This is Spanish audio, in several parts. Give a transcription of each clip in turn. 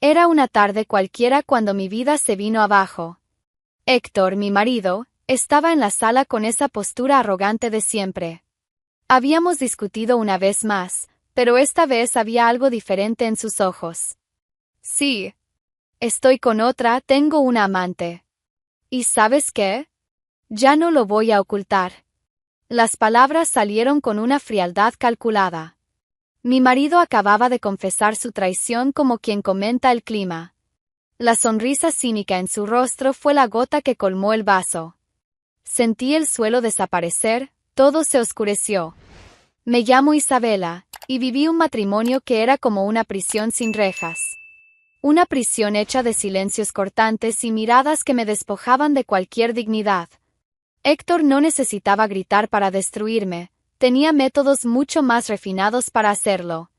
Era una tarde cualquiera cuando mi vida se vino abajo. Héctor, mi marido, estaba en la sala con esa postura arrogante de siempre. Habíamos discutido una vez más, pero esta vez había algo diferente en sus ojos. Sí. Estoy con otra, tengo una amante. ¿Y sabes qué? Ya no lo voy a ocultar. Las palabras salieron con una frialdad calculada. Mi marido acababa de confesar su traición como quien comenta el clima. La sonrisa cínica en su rostro fue la gota que colmó el vaso. Sentí el suelo desaparecer, todo se oscureció. Me llamo Isabela, y viví un matrimonio que era como una prisión sin rejas. Una prisión hecha de silencios cortantes y miradas que me despojaban de cualquier dignidad. Héctor no necesitaba gritar para destruirme, tenía métodos mucho más refinados para hacerlo.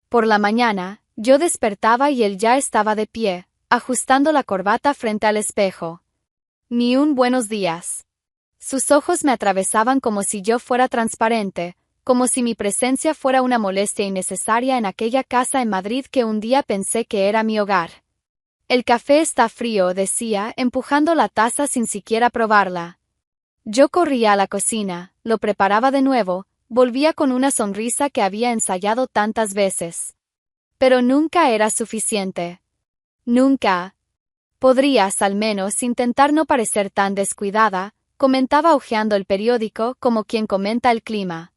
Por la mañana, yo despertaba y él ya estaba de pie, ajustando la corbata frente al espejo. Ni un buenos días. Sus ojos me atravesaban como si yo fuera transparente, como si mi presencia fuera una molestia innecesaria en aquella casa en Madrid que un día pensé que era mi hogar. El café está frío, decía, empujando la taza sin siquiera probarla. Yo corría a la cocina, lo preparaba de nuevo, volvía con una sonrisa que había ensayado tantas veces. Pero nunca era suficiente. Nunca. Podrías, al menos, intentar no parecer tan descuidada, comentaba hojeando el periódico como quien comenta el clima.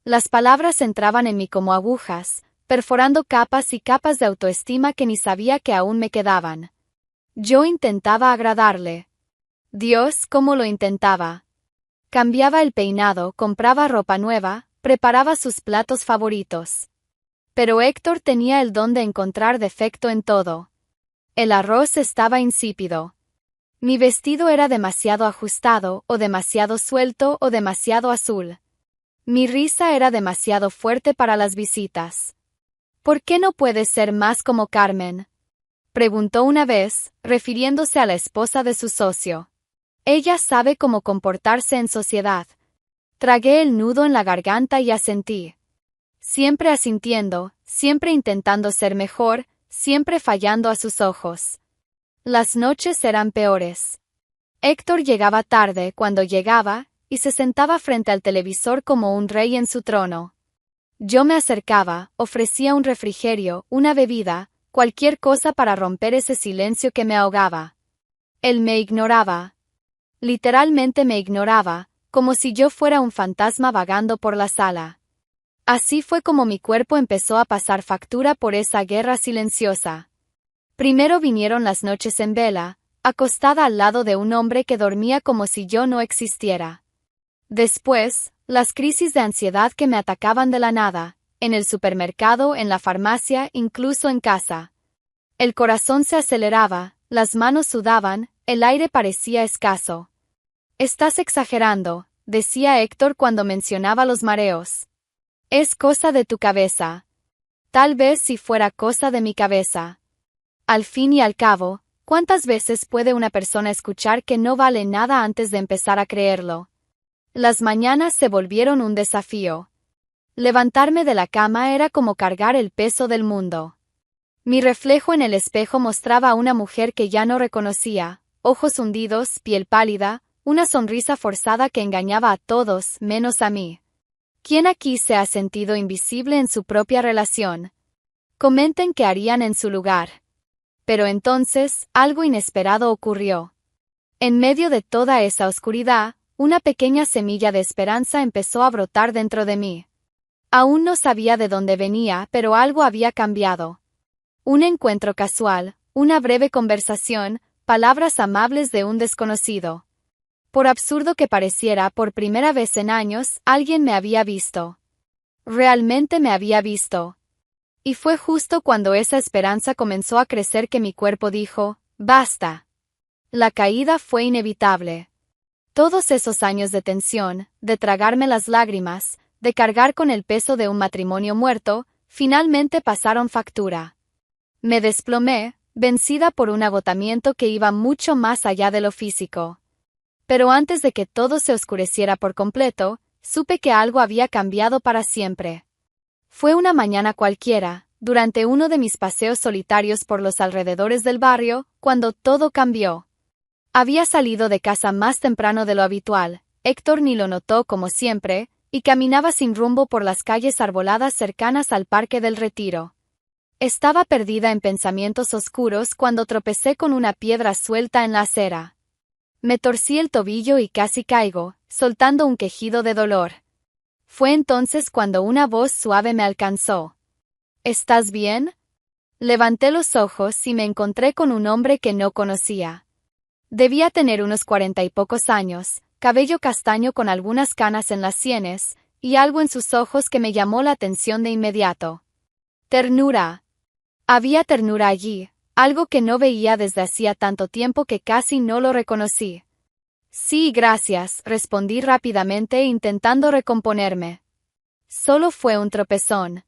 Las palabras entraban en mí como agujas, perforando capas y capas de autoestima que ni sabía que aún me quedaban. Yo intentaba agradarle. Dios, cómo lo intentaba. Cambiaba el peinado, compraba ropa nueva, preparaba sus platos favoritos. Pero Héctor tenía el don de encontrar defecto en todo. El arroz estaba insípido. Mi vestido era demasiado ajustado, o demasiado suelto, o demasiado azul. Mi risa era demasiado fuerte para las visitas. ¿Por qué no puedes ser más como Carmen?, preguntó una vez, refiriéndose a la esposa de su socio. Ella sabe cómo comportarse en sociedad. Tragué el nudo en la garganta y asentí. Siempre asintiendo, siempre intentando ser mejor, siempre fallando a sus ojos. Las noches eran peores. Héctor llegaba tarde cuando llegaba, y se sentaba frente al televisor como un rey en su trono. Yo me acercaba, ofrecía un refrigerio, una bebida, cualquier cosa para romper ese silencio que me ahogaba. Él me ignoraba. Literalmente me ignoraba, como si yo fuera un fantasma vagando por la sala. Así fue como mi cuerpo empezó a pasar factura por esa guerra silenciosa. Primero vinieron las noches en vela, acostada al lado de un hombre que dormía como si yo no existiera. Después, las crisis de ansiedad que me atacaban de la nada, en el supermercado, en la farmacia, incluso en casa. El corazón se aceleraba, las manos sudaban, el aire parecía escaso. Estás exagerando, decía Héctor cuando mencionaba los mareos. Es cosa de tu cabeza. Tal vez si fuera cosa de mi cabeza. Al fin y al cabo, ¿cuántas veces puede una persona escuchar que no vale nada antes de empezar a creerlo? Las mañanas se volvieron un desafío. Levantarme de la cama era como cargar el peso del mundo. Mi reflejo en el espejo mostraba a una mujer que ya no reconocía, ojos hundidos, piel pálida, una sonrisa forzada que engañaba a todos menos a mí. ¿Quién aquí se ha sentido invisible en su propia relación? Comenten qué harían en su lugar. Pero entonces, algo inesperado ocurrió. En medio de toda esa oscuridad, una pequeña semilla de esperanza empezó a brotar dentro de mí. Aún no sabía de dónde venía, pero algo había cambiado. Un encuentro casual, una breve conversación, palabras amables de un desconocido. Por absurdo que pareciera, por primera vez en años, alguien me había visto. Realmente me había visto. Y fue justo cuando esa esperanza comenzó a crecer que mi cuerpo dijo, basta. La caída fue inevitable. Todos esos años de tensión, de tragarme las lágrimas, de cargar con el peso de un matrimonio muerto, finalmente pasaron factura. Me desplomé, vencida por un agotamiento que iba mucho más allá de lo físico. Pero antes de que todo se oscureciera por completo, supe que algo había cambiado para siempre. Fue una mañana cualquiera, durante uno de mis paseos solitarios por los alrededores del barrio, cuando todo cambió. Había salido de casa más temprano de lo habitual, Héctor ni lo notó como siempre, y caminaba sin rumbo por las calles arboladas cercanas al Parque del Retiro. Estaba perdida en pensamientos oscuros cuando tropecé con una piedra suelta en la acera. Me torcí el tobillo y casi caigo, soltando un quejido de dolor. Fue entonces cuando una voz suave me alcanzó. ¿Estás bien? Levanté los ojos y me encontré con un hombre que no conocía. Debía tener unos 40 y pocos años, cabello castaño con algunas canas en las sienes, y algo en sus ojos que me llamó la atención de inmediato. Ternura. Había ternura allí, algo que no veía desde hacía tanto tiempo que casi no lo reconocí. Sí, gracias, respondí rápidamente intentando recomponerme. Solo fue un tropezón.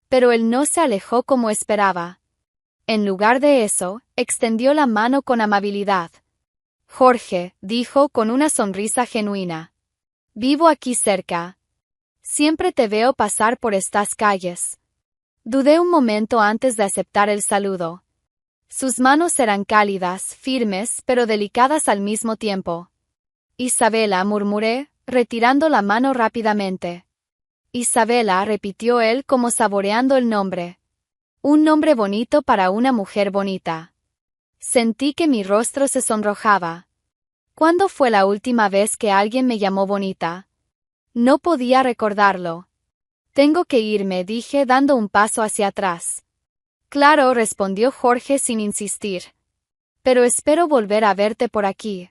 Pero él no se alejó como esperaba. En lugar de eso, extendió la mano con amabilidad. Jorge, dijo con una sonrisa genuina. Vivo aquí cerca. Siempre te veo pasar por estas calles. Dudé un momento antes de aceptar el saludo. Sus manos eran cálidas, firmes, pero delicadas al mismo tiempo. Isabela, murmuré, retirando la mano rápidamente. Isabela, repitió él como saboreando el nombre. Un nombre bonito para una mujer bonita. Sentí que mi rostro se sonrojaba. ¿Cuándo fue la última vez que alguien me llamó bonita? No podía recordarlo. Tengo que irme, dije dando un paso hacia atrás. Claro, respondió Jorge sin insistir. Pero espero volver a verte por aquí.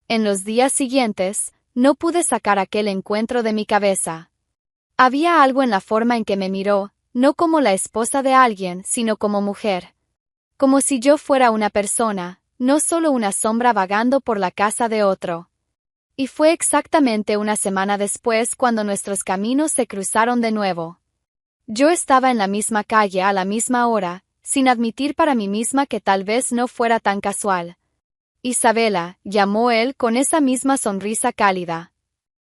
En los días siguientes, no pude sacar aquel encuentro de mi cabeza. Había algo en la forma en que me miró, no como la esposa de alguien, sino como mujer. Como si yo fuera una persona, no solo una sombra vagando por la casa de otro. Y fue exactamente una semana después cuando nuestros caminos se cruzaron de nuevo. Yo estaba en la misma calle a la misma hora, sin admitir para mí misma que tal vez no fuera tan casual. Isabela, llamó él con esa misma sonrisa cálida.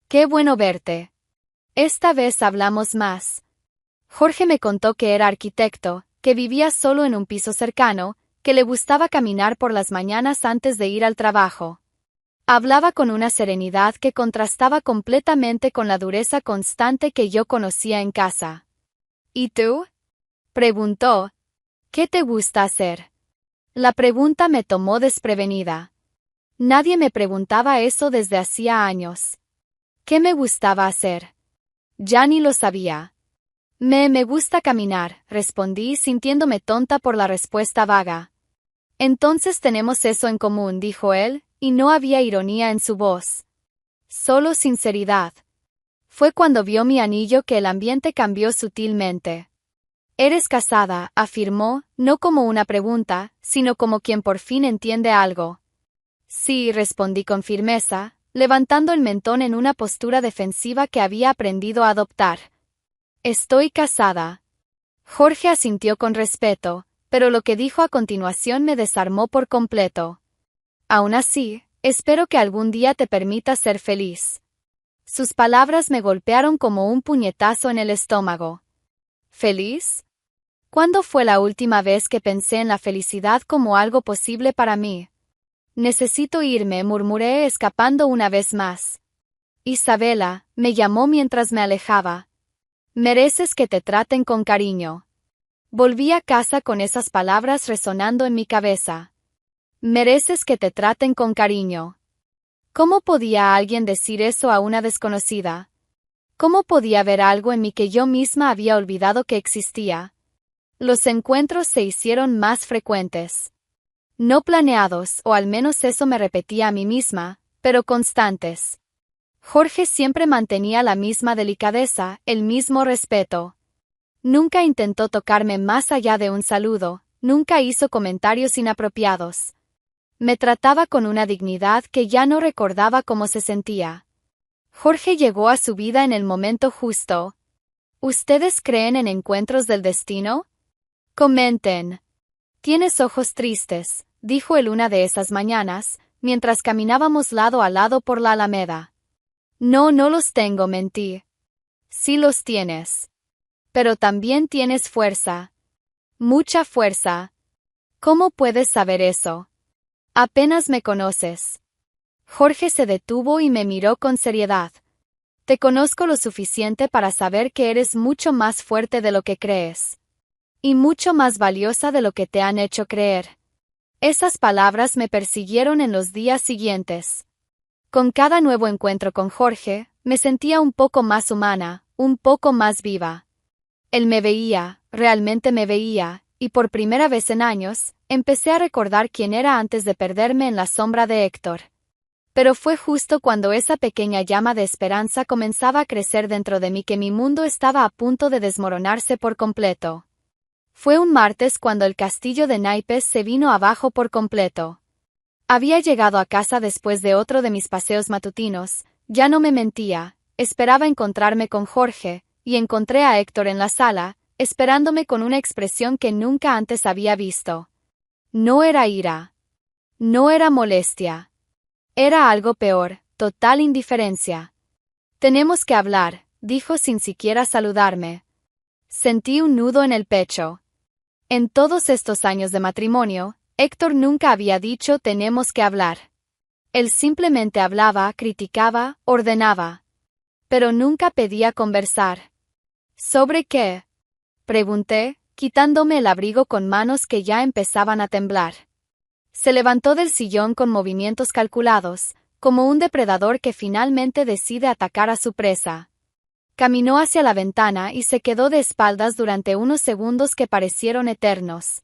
Qué bueno verte. Esta vez hablamos más. Jorge me contó que era arquitecto, que vivía solo en un piso cercano, que le gustaba caminar por las mañanas antes de ir al trabajo. Hablaba con una serenidad que contrastaba completamente con la dureza constante que yo conocía en casa. ¿Y tú? Preguntó. ¿Qué te gusta hacer? La pregunta me tomó desprevenida. Nadie me preguntaba eso desde hacía años. ¿Qué me gustaba hacer? Ya ni lo sabía. Me gusta caminar, respondí sintiéndome tonta por la respuesta vaga. Entonces tenemos eso en común, dijo él, y no había ironía en su voz. Solo sinceridad. Fue cuando vio mi anillo que el ambiente cambió sutilmente. Eres casada, afirmó, no como una pregunta, sino como quien por fin entiende algo. Sí, respondí con firmeza, levantando el mentón en una postura defensiva que había aprendido a adoptar. Estoy casada. Jorge asintió con respeto, pero lo que dijo a continuación me desarmó por completo. Aún así, espero que algún día te permita ser feliz. Sus palabras me golpearon como un puñetazo en el estómago. ¿Feliz? ¿Cuándo fue la última vez que pensé en la felicidad como algo posible para mí? Necesito irme, murmuré escapando una vez más. Isabela, me llamó mientras me alejaba. Mereces que te traten con cariño. Volví a casa con esas palabras resonando en mi cabeza. Mereces que te traten con cariño. ¿Cómo podía alguien decir eso a una desconocida? ¿Cómo podía ver algo en mí que yo misma había olvidado que existía? Los encuentros se hicieron más frecuentes. No planeados, o al menos eso me repetía a mí misma, pero constantes. Jorge siempre mantenía la misma delicadeza, el mismo respeto. Nunca intentó tocarme más allá de un saludo, nunca hizo comentarios inapropiados. Me trataba con una dignidad que ya no recordaba cómo se sentía. Jorge llegó a su vida en el momento justo. ¿Ustedes creen en encuentros del destino? Comenten. Tienes ojos tristes, dijo él una de esas mañanas, mientras caminábamos lado a lado por la Alameda. No, no los tengo, mentí. Sí los tienes. Pero también tienes fuerza. Mucha fuerza. ¿Cómo puedes saber eso? Apenas me conoces. Jorge se detuvo y me miró con seriedad. Te conozco lo suficiente para saber que eres mucho más fuerte de lo que crees. Y mucho más valiosa de lo que te han hecho creer. Esas palabras me persiguieron en los días siguientes. Con cada nuevo encuentro con Jorge, me sentía un poco más humana, un poco más viva. Él me veía, realmente me veía, y por primera vez en años, empecé a recordar quién era antes de perderme en la sombra de Héctor. Pero fue justo cuando esa pequeña llama de esperanza comenzaba a crecer dentro de mí que mi mundo estaba a punto de desmoronarse por completo. Fue un martes cuando el castillo de naipes se vino abajo por completo. Había llegado a casa después de otro de mis paseos matutinos, ya no me mentía, esperaba encontrarme con Jorge, y encontré a Héctor en la sala, esperándome con una expresión que nunca antes había visto. No era ira. No era molestia. Era algo peor, total indiferencia. Tenemos que hablar, dijo sin siquiera saludarme. Sentí un nudo en el pecho. En todos estos años de matrimonio, Héctor nunca había dicho tenemos que hablar. Él simplemente hablaba, criticaba, ordenaba. Pero nunca pedía conversar. ¿Sobre qué? Pregunté, quitándome el abrigo con manos que ya empezaban a temblar. Se levantó del sillón con movimientos calculados, como un depredador que finalmente decide atacar a su presa. Caminó hacia la ventana y se quedó de espaldas durante unos segundos que parecieron eternos.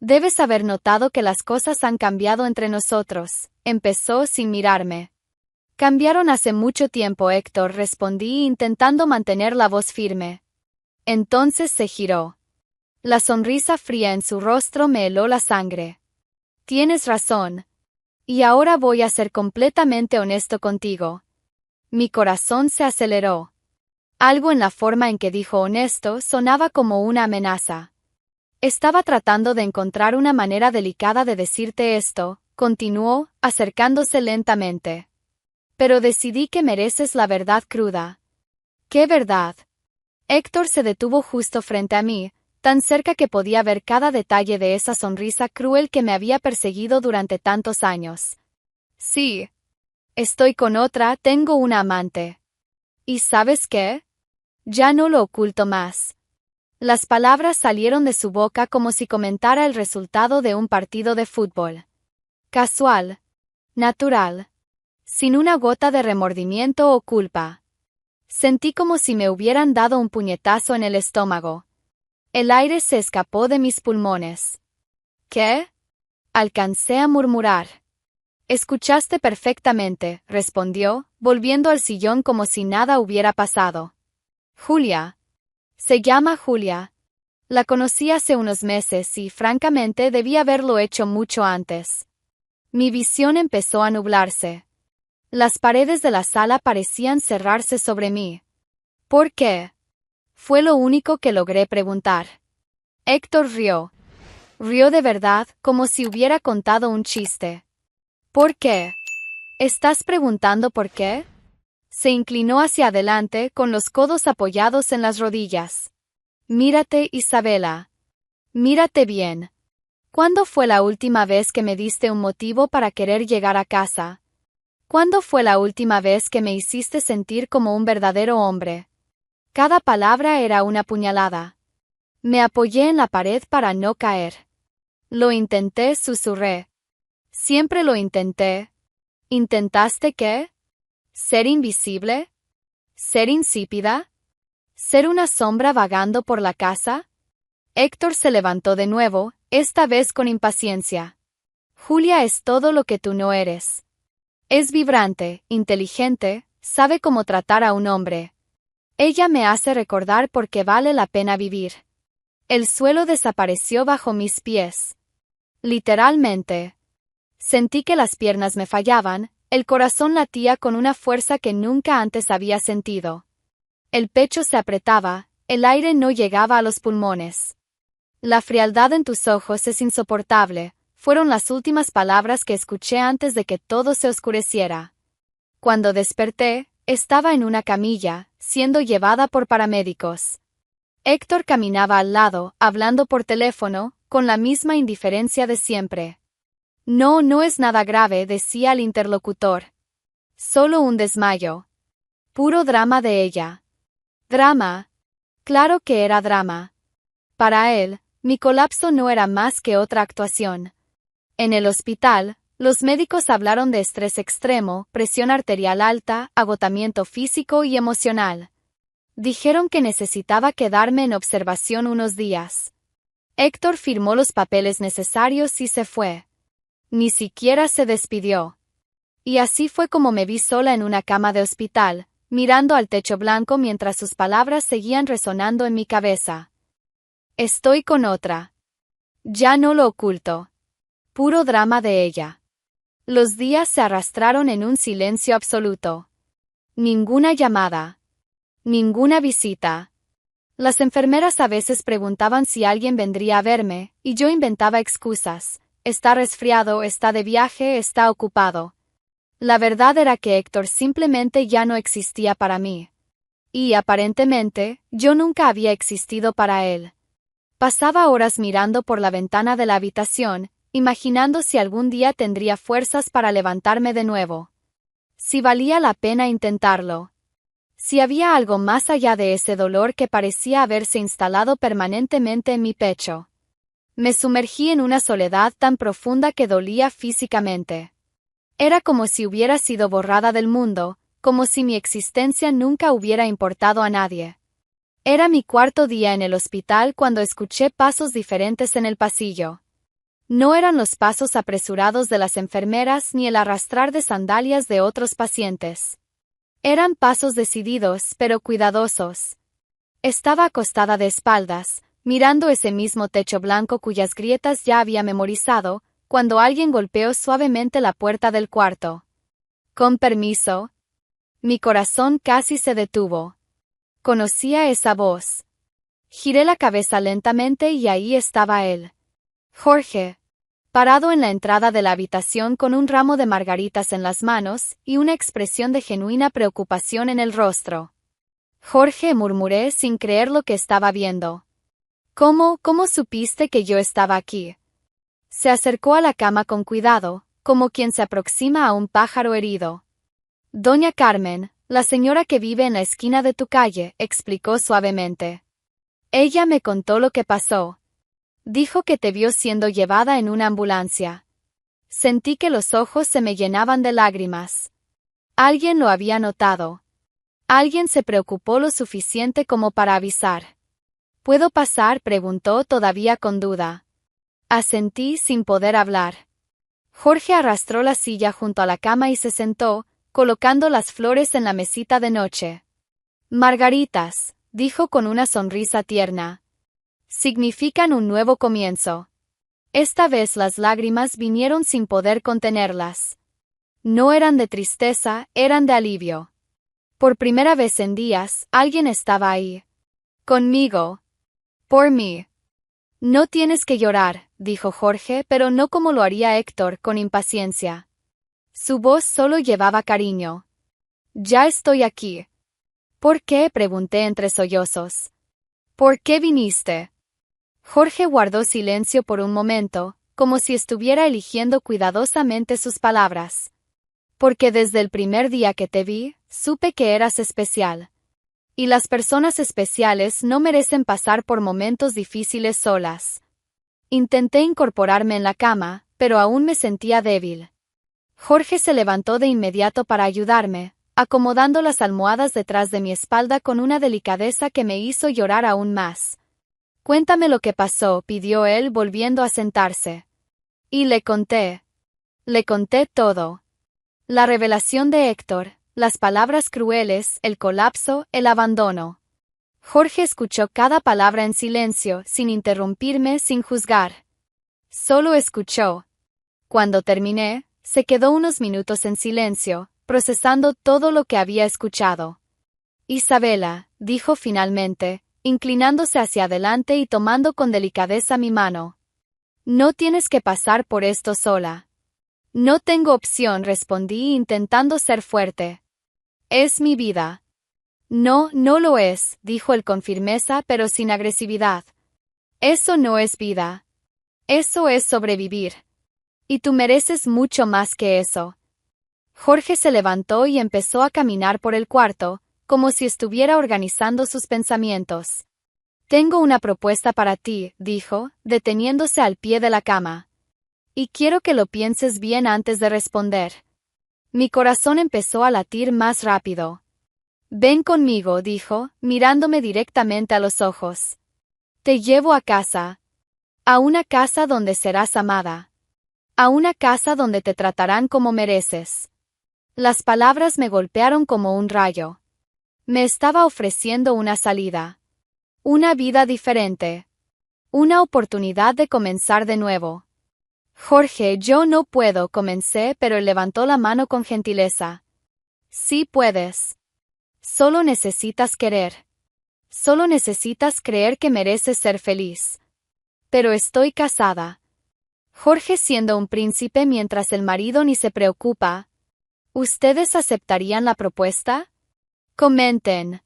Debes haber notado que las cosas han cambiado entre nosotros, empezó sin mirarme. Cambiaron hace mucho tiempo, Héctor, respondí intentando mantener la voz firme. Entonces se giró. La sonrisa fría en su rostro me heló la sangre. Tienes razón. Y ahora voy a ser completamente honesto contigo. Mi corazón se aceleró. Algo en la forma en que dijo honesto sonaba como una amenaza. Estaba tratando de encontrar una manera delicada de decirte esto, continuó, acercándose lentamente. Pero decidí que mereces la verdad cruda. ¿Qué verdad? Héctor se detuvo justo frente a mí, tan cerca que podía ver cada detalle de esa sonrisa cruel que me había perseguido durante tantos años. Sí. Estoy con otra, tengo una amante. ¿Y sabes qué? Ya no lo oculto más. Las palabras salieron de su boca como si comentara el resultado de un partido de fútbol. Casual. Natural. Sin una gota de remordimiento o culpa. Sentí como si me hubieran dado un puñetazo en el estómago. El aire se escapó de mis pulmones. ¿Qué? Alcancé a murmurar. Escuchaste perfectamente, respondió, volviendo al sillón como si nada hubiera pasado. Julia. Se llama Julia. La conocí hace unos meses y, francamente, debí haberlo hecho mucho antes. Mi visión empezó a nublarse. Las paredes de la sala parecían cerrarse sobre mí. ¿Por qué? Fue lo único que logré preguntar. Héctor rió. Rió de verdad, como si hubiera contado un chiste. ¿Por qué? ¿Estás preguntando por qué? Se inclinó hacia adelante, con los codos apoyados en las rodillas. Mírate, Isabela. Mírate bien. ¿Cuándo fue la última vez que me diste un motivo para querer llegar a casa? ¿Cuándo fue la última vez que me hiciste sentir como un verdadero hombre? Cada palabra era una puñalada. Me apoyé en la pared para no caer. Lo intenté, susurré. Siempre lo intenté. ¿Intentaste qué? ¿Ser invisible? ¿Ser insípida? ¿Ser una sombra vagando por la casa? Héctor se levantó de nuevo, esta vez con impaciencia. Julia es todo lo que tú no eres. Es vibrante, inteligente, sabe cómo tratar a un hombre. Ella me hace recordar por qué vale la pena vivir. El suelo desapareció bajo mis pies. Literalmente. Sentí que las piernas me fallaban, el corazón latía con una fuerza que nunca antes había sentido. El pecho se apretaba, el aire no llegaba a los pulmones. La frialdad en tus ojos es insoportable, fueron las últimas palabras que escuché antes de que todo se oscureciera. Cuando desperté, estaba en una camilla, siendo llevada por paramédicos. Héctor caminaba al lado, hablando por teléfono, con la misma indiferencia de siempre. No, no es nada grave, decía el interlocutor. Solo un desmayo. Puro drama de ella. Drama. Claro que era drama. Para él, mi colapso no era más que otra actuación. En el hospital, los médicos hablaron de estrés extremo, presión arterial alta, agotamiento físico y emocional. Dijeron que necesitaba quedarme en observación unos días. Héctor firmó los papeles necesarios y se fue. Ni siquiera se despidió. Y así fue como me vi sola en una cama de hospital, mirando al techo blanco mientras sus palabras seguían resonando en mi cabeza. Estoy con otra. Ya no lo oculto. Puro drama de ella. Los días se arrastraron en un silencio absoluto. Ninguna llamada. Ninguna visita. Las enfermeras a veces preguntaban si alguien vendría a verme, y yo inventaba excusas. Está resfriado, está de viaje, está ocupado. La verdad era que Héctor simplemente ya no existía para mí. Y, aparentemente, yo nunca había existido para él. Pasaba horas mirando por la ventana de la habitación, imaginando si algún día tendría fuerzas para levantarme de nuevo. Si valía la pena intentarlo. Si había algo más allá de ese dolor que parecía haberse instalado permanentemente en mi pecho. Me sumergí en una soledad tan profunda que dolía físicamente. Era como si hubiera sido borrada del mundo, como si mi existencia nunca hubiera importado a nadie. Era mi cuarto día en el hospital cuando escuché pasos diferentes en el pasillo. No eran los pasos apresurados de las enfermeras ni el arrastrar de sandalias de otros pacientes. Eran pasos decididos pero cuidadosos. Estaba acostada de espaldas, mirando ese mismo techo blanco cuyas grietas ya había memorizado, cuando alguien golpeó suavemente la puerta del cuarto. Con permiso. Mi corazón casi se detuvo. Conocía esa voz. Giré la cabeza lentamente y ahí estaba él. Jorge. Parado en la entrada de la habitación con un ramo de margaritas en las manos y una expresión de genuina preocupación en el rostro. Jorge, murmuré sin creer lo que estaba viendo. ¿Cómo supiste que yo estaba aquí? Se acercó a la cama con cuidado, como quien se aproxima a un pájaro herido. Doña Carmen, la señora que vive en la esquina de tu calle, explicó suavemente. Ella me contó lo que pasó. Dijo que te vio siendo llevada en una ambulancia. Sentí que los ojos se me llenaban de lágrimas. Alguien lo había notado. Alguien se preocupó lo suficiente como para avisar. ¿Puedo pasar?, preguntó todavía con duda. Asentí sin poder hablar. Jorge arrastró la silla junto a la cama y se sentó, colocando las flores en la mesita de noche. Margaritas, dijo con una sonrisa tierna. Significan un nuevo comienzo. Esta vez las lágrimas vinieron sin poder contenerlas. No eran de tristeza, eran de alivio. Por primera vez en días, alguien estaba ahí. Conmigo. Por mí. No tienes que llorar, dijo Jorge, pero no como lo haría Héctor, con impaciencia. Su voz solo llevaba cariño. Ya estoy aquí. ¿Por qué?, pregunté entre sollozos. ¿Por qué viniste? Jorge guardó silencio por un momento, como si estuviera eligiendo cuidadosamente sus palabras. Porque desde el primer día que te vi, supe que eras especial. Y las personas especiales no merecen pasar por momentos difíciles solas. Intenté incorporarme en la cama, pero aún me sentía débil. Jorge se levantó de inmediato para ayudarme, acomodando las almohadas detrás de mi espalda con una delicadeza que me hizo llorar aún más. Cuéntame lo que pasó, pidió él volviendo a sentarse. Y le conté. Le conté todo. La revelación de Héctor, las palabras crueles, el colapso, el abandono. Jorge escuchó cada palabra en silencio, sin interrumpirme, sin juzgar. Solo escuchó. Cuando terminé, se quedó unos minutos en silencio, procesando todo lo que había escuchado. Isabela, dijo finalmente, inclinándose hacia adelante y tomando con delicadeza mi mano. No tienes que pasar por esto sola. No tengo opción, respondí intentando ser fuerte. Es mi vida. No, no lo es, dijo él con firmeza pero sin agresividad. Eso no es vida. Eso es sobrevivir. Y tú mereces mucho más que eso. Jorge se levantó y empezó a caminar por el cuarto, como si estuviera organizando sus pensamientos. Tengo una propuesta para ti, dijo, deteniéndose al pie de la cama. Y quiero que lo pienses bien antes de responder. Mi corazón empezó a latir más rápido. Ven conmigo, dijo, mirándome directamente a los ojos. Te llevo a casa. A una casa donde serás amada. A una casa donde te tratarán como mereces. Las palabras me golpearon como un rayo. Me estaba ofreciendo una salida. Una vida diferente. Una oportunidad de comenzar de nuevo. Jorge, yo no puedo, comencé, pero él levantó la mano con gentileza. Sí puedes. Solo necesitas querer. Solo necesitas creer que mereces ser feliz. Pero estoy casada. Jorge siendo un príncipe mientras el marido ni se preocupa. ¿Ustedes aceptarían la propuesta? Comenten.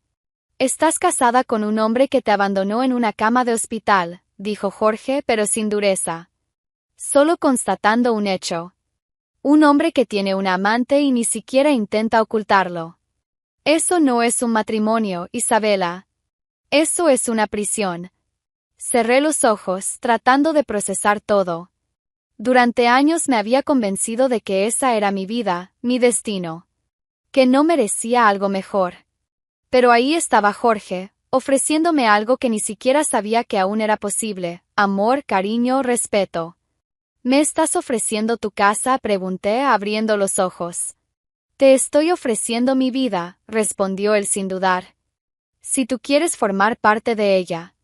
Estás casada con un hombre que te abandonó en una cama de hospital, dijo Jorge, pero sin dureza. Solo constatando un hecho. Un hombre que tiene una amante y ni siquiera intenta ocultarlo. Eso no es un matrimonio, Isabela. Eso es una prisión. Cerré los ojos, tratando de procesar todo. Durante años me había convencido de que esa era mi vida, mi destino. Que no merecía algo mejor. Pero ahí estaba Jorge, ofreciéndome algo que ni siquiera sabía que aún era posible: amor, cariño, respeto. ¿Me estás ofreciendo tu casa?, pregunté, abriendo los ojos. Te estoy ofreciendo mi vida, respondió él sin dudar. Si tú quieres formar parte de ella.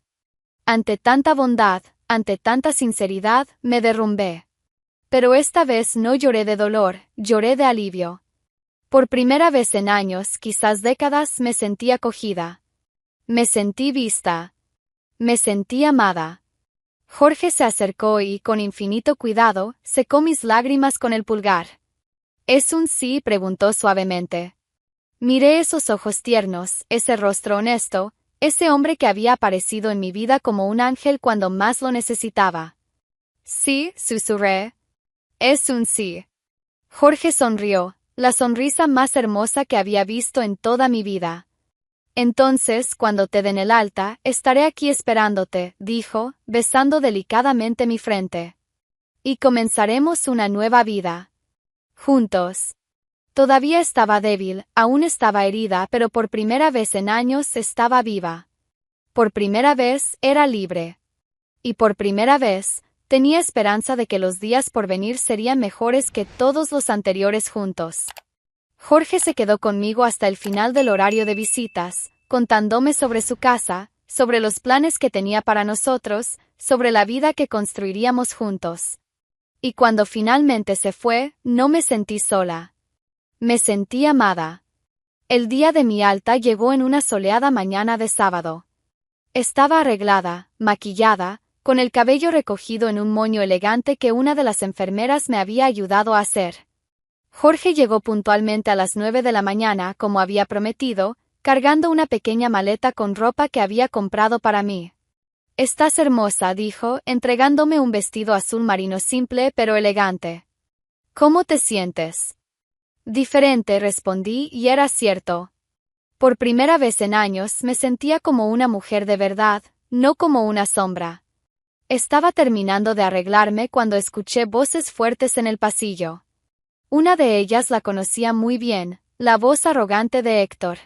Ante tanta bondad, ante tanta sinceridad, me derrumbé. Pero esta vez no lloré de dolor, lloré de alivio. Por primera vez en años, quizás décadas, me sentí acogida. Me sentí vista. Me sentí amada. Jorge se acercó y, con infinito cuidado, secó mis lágrimas con el pulgar. ¿Es un sí?, preguntó suavemente. Miré esos ojos tiernos, ese rostro honesto, ese hombre que había aparecido en mi vida como un ángel cuando más lo necesitaba. Sí, susurré. Es un sí. Jorge sonrió, la sonrisa más hermosa que había visto en toda mi vida. Entonces, cuando te den el alta, estaré aquí esperándote, dijo, besando delicadamente mi frente. Y comenzaremos una nueva vida. Juntos. Todavía estaba débil, aún estaba herida, pero por primera vez en años estaba viva. Por primera vez era libre. Y por primera vez, tenía esperanza de que los días por venir serían mejores que todos los anteriores juntos. Jorge se quedó conmigo hasta el final del horario de visitas, contándome sobre su casa, sobre los planes que tenía para nosotros, sobre la vida que construiríamos juntos. Y cuando finalmente se fue, no me sentí sola. Me sentí amada. El día de mi alta llegó en una soleada mañana de sábado. Estaba arreglada, maquillada, con el cabello recogido en un moño elegante que una de las enfermeras me había ayudado a hacer. Jorge llegó puntualmente a las 9 de la mañana, como había prometido, cargando una pequeña maleta con ropa que había comprado para mí. Estás hermosa, dijo, entregándome un vestido azul marino simple pero elegante. ¿Cómo te sientes? Diferente, respondí, y era cierto. Por primera vez en años me sentía como una mujer de verdad, no como una sombra. Estaba terminando de arreglarme cuando escuché voces fuertes en el pasillo. Una de ellas la conocía muy bien, la voz arrogante de Héctor.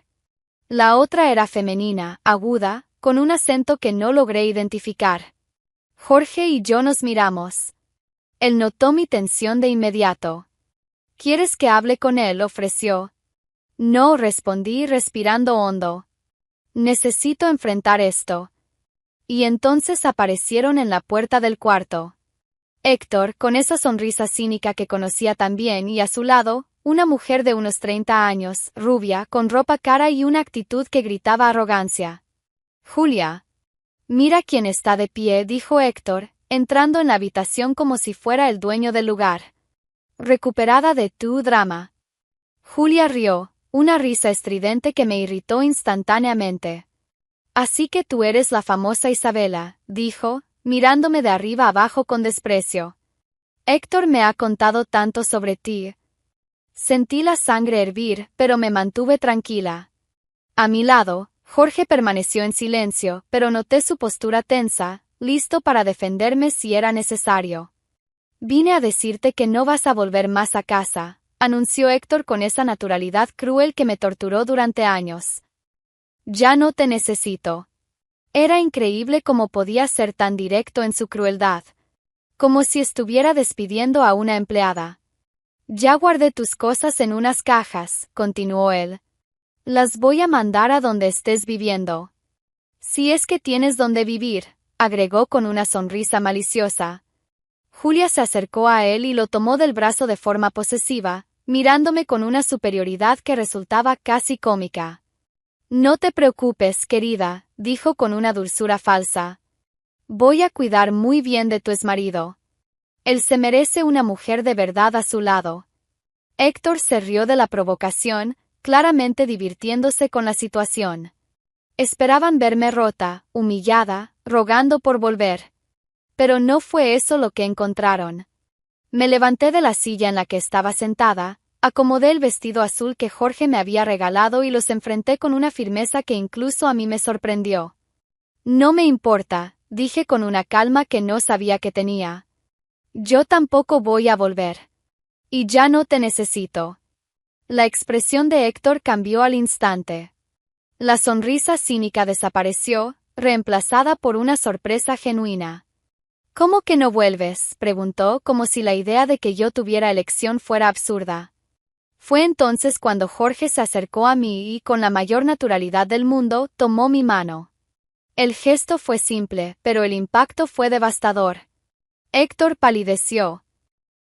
La otra era femenina, aguda, con un acento que no logré identificar. Jorge y yo nos miramos. Él notó mi tensión de inmediato. ¿Quieres que hable con él?, ofreció. No, respondí respirando hondo. Necesito enfrentar esto. Y entonces aparecieron en la puerta del cuarto. Héctor, con esa sonrisa cínica que conocía tan bien, y a su lado, una mujer de unos 30 años, rubia, con ropa cara y una actitud que gritaba arrogancia. Julia. Mira quién está de pie, dijo Héctor, entrando en la habitación como si fuera el dueño del lugar. Recuperada de tu drama. Julia rió, una risa estridente que me irritó instantáneamente. Así que tú eres la famosa Isabela, dijo, mirándome de arriba abajo con desprecio. Héctor me ha contado tanto sobre ti. Sentí la sangre hervir, pero me mantuve tranquila. A mi lado, Jorge permaneció en silencio, pero noté su postura tensa, listo para defenderme si era necesario. Vine a decirte que no vas a volver más a casa, anunció Héctor con esa naturalidad cruel que me torturó durante años. Ya no te necesito. Era increíble cómo podía ser tan directo en su crueldad. Como si estuviera despidiendo a una empleada. Ya guardé tus cosas en unas cajas, continuó él. Las voy a mandar a donde estés viviendo. Si es que tienes donde vivir, agregó con una sonrisa maliciosa. Julia se acercó a él y lo tomó del brazo de forma posesiva, mirándome con una superioridad que resultaba casi cómica. No te preocupes, querida, dijo con una dulzura falsa. Voy a cuidar muy bien de tu exmarido. Él se merece una mujer de verdad a su lado. Héctor se rió de la provocación, claramente divirtiéndose con la situación. Esperaban verme rota, humillada, rogando por volver. Pero no fue eso lo que encontraron. Me levanté de la silla en la que estaba sentada, acomodé el vestido azul que Jorge me había regalado y los enfrenté con una firmeza que incluso a mí me sorprendió. No me importa, dije con una calma que no sabía que tenía. Yo tampoco voy a volver. Y ya no te necesito. La expresión de Héctor cambió al instante. La sonrisa cínica desapareció, reemplazada por una sorpresa genuina. ¿Cómo que no vuelves?, preguntó, como si la idea de que yo tuviera elección fuera absurda. Fue entonces cuando Jorge se acercó a mí y, con la mayor naturalidad del mundo, tomó mi mano. El gesto fue simple, pero el impacto fue devastador. Héctor palideció.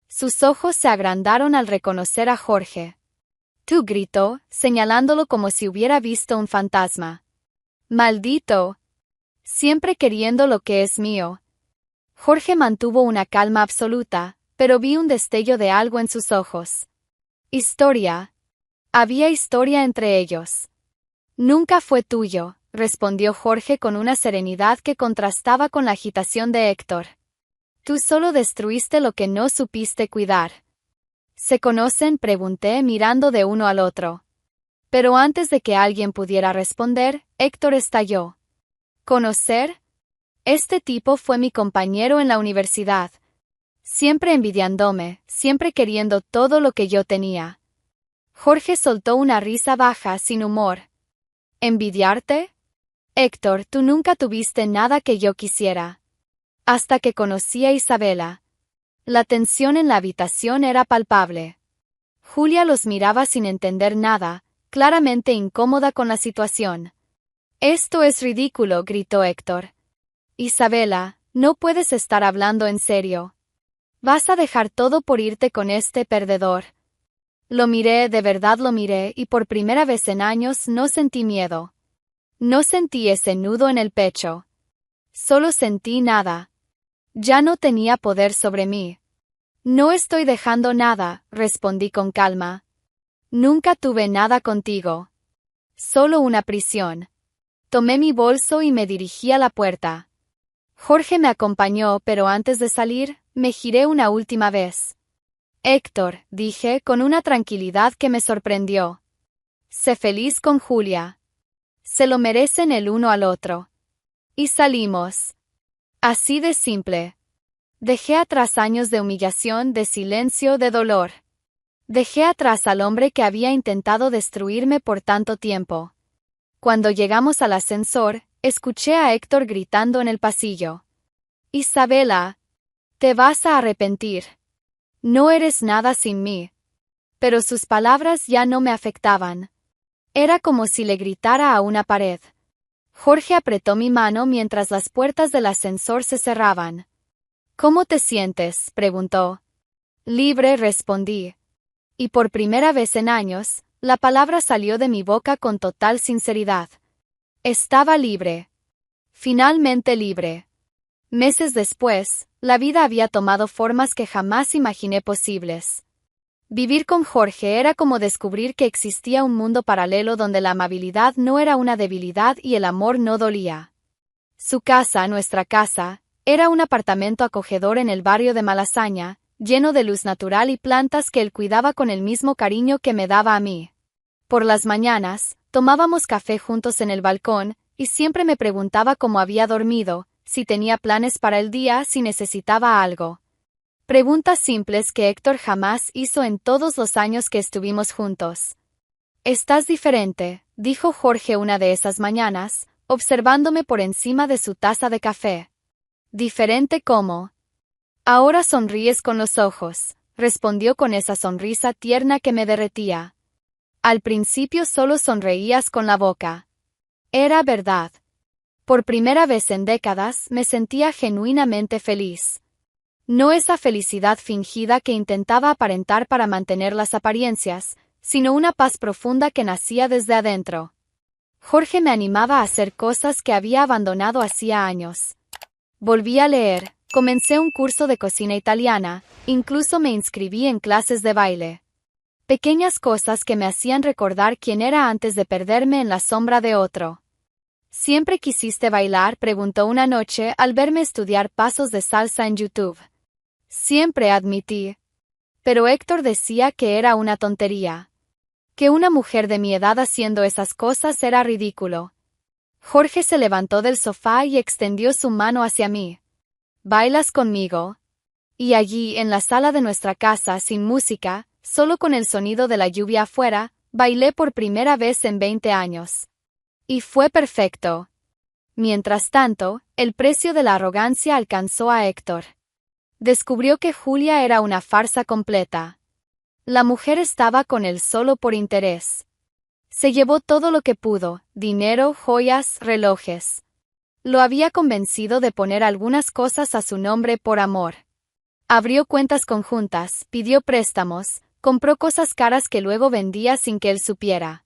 Sus ojos se agrandaron al reconocer a Jorge. «Tú», gritó, señalándolo como si hubiera visto un fantasma. «¡Maldito! Siempre queriendo lo que es mío». Jorge mantuvo una calma absoluta, pero vi un destello de algo en sus ojos. Historia. Había historia entre ellos. Nunca fue tuyo, respondió Jorge con una serenidad que contrastaba con la agitación de Héctor. Tú solo destruiste lo que no supiste cuidar. ¿Se conocen?, pregunté mirando de uno al otro. Pero antes de que alguien pudiera responder, Héctor estalló. ¿Conocer? Este tipo fue mi compañero en la universidad. Siempre envidiándome, siempre queriendo todo lo que yo tenía. Jorge soltó una risa baja, sin humor. ¿Envidiarte? Héctor, tú nunca tuviste nada que yo quisiera. Hasta que conocí a Isabela. La tensión en la habitación era palpable. Julia los miraba sin entender nada, claramente incómoda con la situación. «Esto es ridículo», gritó Héctor. «Isabela, no puedes estar hablando en serio. ¿Vas a dejar todo por irte con este perdedor?» Lo miré, de verdad lo miré, y por primera vez en años no sentí miedo. No sentí ese nudo en el pecho. Solo sentí nada. Ya no tenía poder sobre mí. «No estoy dejando nada», respondí con calma. «Nunca tuve nada contigo. Solo una prisión». Tomé mi bolso y me dirigí a la puerta. Jorge me acompañó, pero antes de salir, me giré una última vez. «Héctor», dije con una tranquilidad que me sorprendió. «Sé feliz con Julia. Se lo merecen el uno al otro». Y salimos. Así de simple. Dejé atrás años de humillación, de silencio, de dolor. Dejé atrás al hombre que había intentado destruirme por tanto tiempo. Cuando llegamos al ascensor, escuché a Héctor gritando en el pasillo. «Isabela, te vas a arrepentir. No eres nada sin mí». Pero sus palabras ya no me afectaban. Era como si le gritara a una pared. Jorge apretó mi mano mientras las puertas del ascensor se cerraban. «¿Cómo te sientes?», preguntó. «Libre», respondí. Y por primera vez en años, la palabra salió de mi boca con total sinceridad. Estaba libre. Finalmente libre. Meses después, la vida había tomado formas que jamás imaginé posibles. Vivir con Jorge era como descubrir que existía un mundo paralelo donde la amabilidad no era una debilidad y el amor no dolía. Su casa, nuestra casa, era un apartamento acogedor en el barrio de Malasaña, lleno de luz natural y plantas que él cuidaba con el mismo cariño que me daba a mí. Por las mañanas, tomábamos café juntos en el balcón, y siempre me preguntaba cómo había dormido, si tenía planes para el día, si necesitaba algo. Preguntas simples que Héctor jamás hizo en todos los años que estuvimos juntos. «Estás diferente», dijo Jorge una de esas mañanas, observándome por encima de su taza de café. «¿Diferente cómo?» «Ahora sonríes con los ojos», respondió con esa sonrisa tierna que me derretía. «Al principio solo sonreías con la boca». Era verdad. Por primera vez en décadas me sentía genuinamente feliz. No esa felicidad fingida que intentaba aparentar para mantener las apariencias, sino una paz profunda que nacía desde adentro. Jorge me animaba a hacer cosas que había abandonado hacía años. Volví a leer, comencé un curso de cocina italiana, incluso me inscribí en clases de baile. Pequeñas cosas que me hacían recordar quién era antes de perderme en la sombra de otro. «¿Siempre quisiste bailar?», preguntó una noche al verme estudiar pasos de salsa en YouTube. «Siempre», admití. Pero Héctor decía que era una tontería. Que una mujer de mi edad haciendo esas cosas era ridículo. Jorge se levantó del sofá y extendió su mano hacia mí. «¿Bailas conmigo?» Y allí, en la sala de nuestra casa, sin música, solo con el sonido de la lluvia afuera, bailé por primera vez en 20 años. Y fue perfecto. Mientras tanto, el precio de la arrogancia alcanzó a Héctor. Descubrió que Julia era una farsa completa. La mujer estaba con él solo por interés. Se llevó todo lo que pudo, dinero, joyas, relojes. Lo había convencido de poner algunas cosas a su nombre por amor. Abrió cuentas conjuntas, pidió préstamos, compró cosas caras que luego vendía sin que él supiera.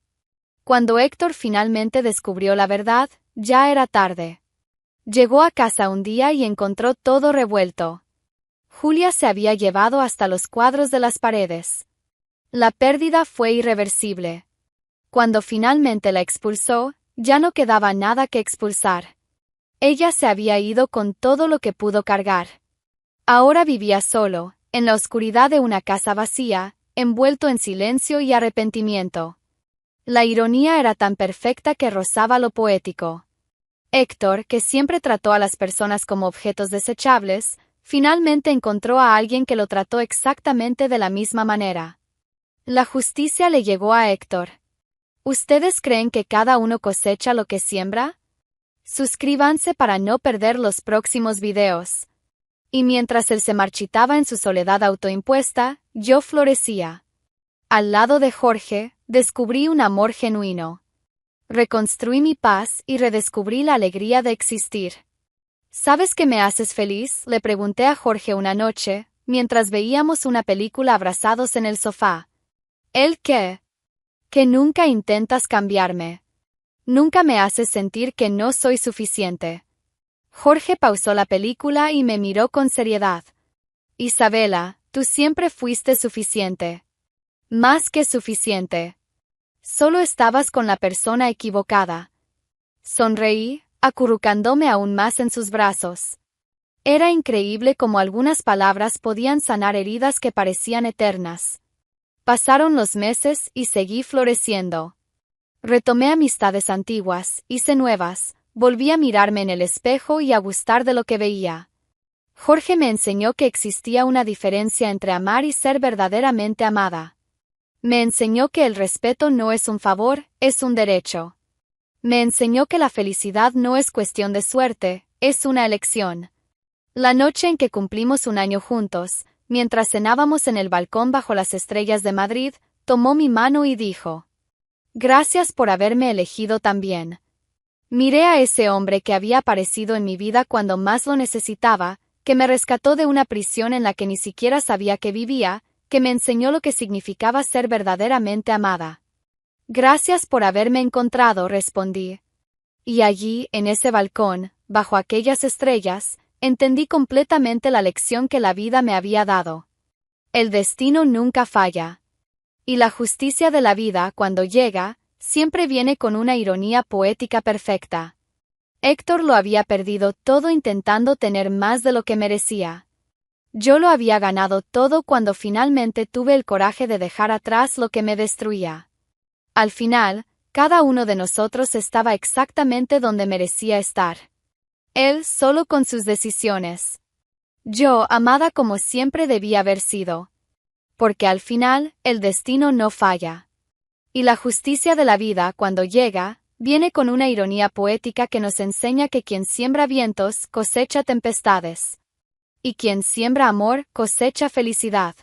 Cuando Héctor finalmente descubrió la verdad, ya era tarde. Llegó a casa un día y encontró todo revuelto. Julia se había llevado hasta los cuadros de las paredes. La pérdida fue irreversible. Cuando finalmente la expulsó, ya no quedaba nada que expulsar. Ella se había ido con todo lo que pudo cargar. Ahora vivía solo, en la oscuridad de una casa vacía, envuelto en silencio y arrepentimiento. La ironía era tan perfecta que rozaba lo poético. Héctor, que siempre trató a las personas como objetos desechables, finalmente encontró a alguien que lo trató exactamente de la misma manera. La justicia le llegó a Héctor. ¿Ustedes creen que cada uno cosecha lo que siembra? Suscríbanse para no perder los próximos videos. Y mientras él se marchitaba en su soledad autoimpuesta, yo florecía. Al lado de Jorge, descubrí un amor genuino. Reconstruí mi paz y redescubrí la alegría de existir. ¿Sabes que me haces feliz?, le pregunté a Jorge una noche, mientras veíamos una película abrazados en el sofá. ¿El qué? Que nunca intentas cambiarme. Nunca me haces sentir que no soy suficiente. Jorge pausó la película y me miró con seriedad. Isabela, tú siempre fuiste suficiente. Más que suficiente. Solo estabas con la persona equivocada. Sonreí, acurrucándome aún más en sus brazos. Era increíble cómo algunas palabras podían sanar heridas que parecían eternas. Pasaron los meses y seguí floreciendo. Retomé amistades antiguas, hice nuevas, volví a mirarme en el espejo y a gustar de lo que veía. Jorge me enseñó que existía una diferencia entre amar y ser verdaderamente amada. Me enseñó que el respeto no es un favor, es un derecho. Me enseñó que la felicidad no es cuestión de suerte, es una elección. La noche en que cumplimos un año juntos, mientras cenábamos en el balcón bajo las estrellas de Madrid, tomó mi mano y dijo: «Gracias por haberme elegido también». Miré a ese hombre que había aparecido en mi vida cuando más lo necesitaba, que me rescató de una prisión en la que ni siquiera sabía que vivía, que me enseñó lo que significaba ser verdaderamente amada. «Gracias por haberme encontrado», respondí. Y allí, en ese balcón, bajo aquellas estrellas, entendí completamente la lección que la vida me había dado. El destino nunca falla. Y la justicia de la vida, cuando llega, siempre viene con una ironía poética perfecta. Héctor lo había perdido todo intentando tener más de lo que merecía. Yo lo había ganado todo cuando finalmente tuve el coraje de dejar atrás lo que me destruía. Al final, cada uno de nosotros estaba exactamente donde merecía estar. Él solo con sus decisiones. Yo, amada como siempre debía haber sido. Porque al final, el destino no falla. Y la justicia de la vida, cuando llega, viene con una ironía poética que nos enseña que quien siembra vientos cosecha tempestades. Y quien siembra amor cosecha felicidad.